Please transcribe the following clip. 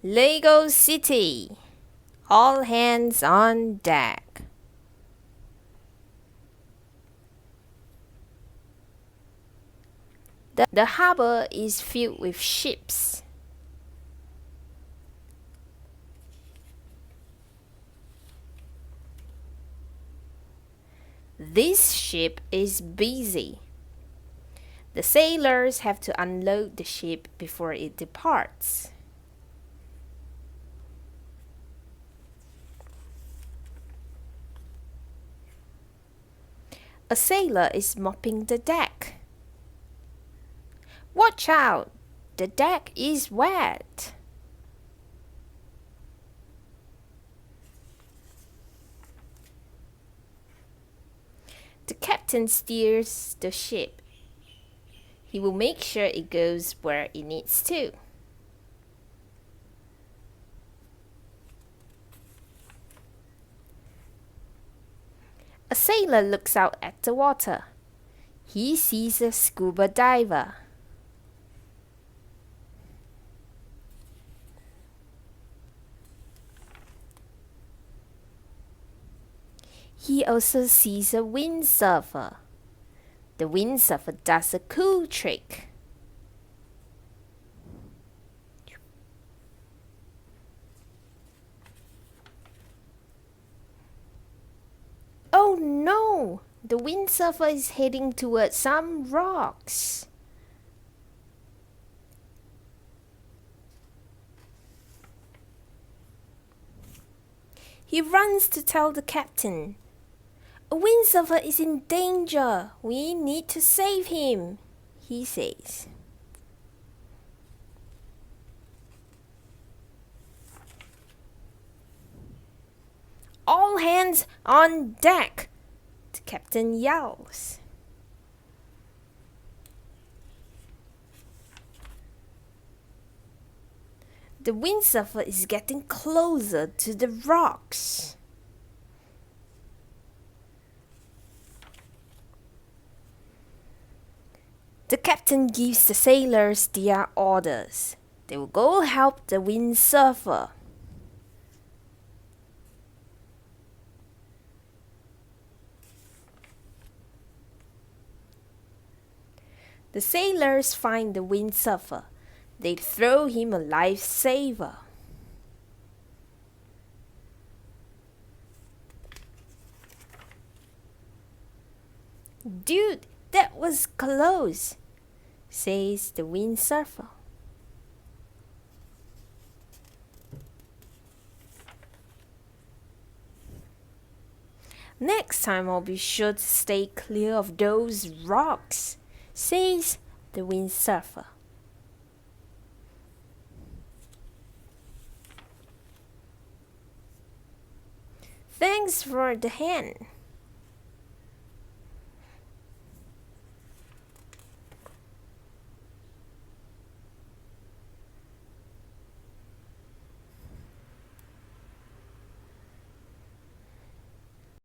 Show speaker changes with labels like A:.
A: Lego City. All hands on deck. The harbor is filled with ships. This ship is busy. The sailors have to unload the ship before it departs. A sailor is mopping the deck. Watch out! The deck is wet. The captain steers the ship. He will make sure it goes where it needs to. A sailor looks out at the water. He sees a scuba diver. He also sees a windsurfer. The windsurfer does a cool trick. Oh no! The windsurfer is heading towards some rocks. He runs to tell the captain. A windsurfer is in danger. We need to save him, he says. All hands on deck, the captain yells. The windsurfer is getting closer to the rocks. The captain gives the sailors their orders. They will go help the windsurfer. The sailors find the windsurfer. They throw him a lifesaver. Dude, that was close, says the windsurfer. Next time I'll be sure to stay clear of those rocks, says the windsurfer. Thanks for the hand.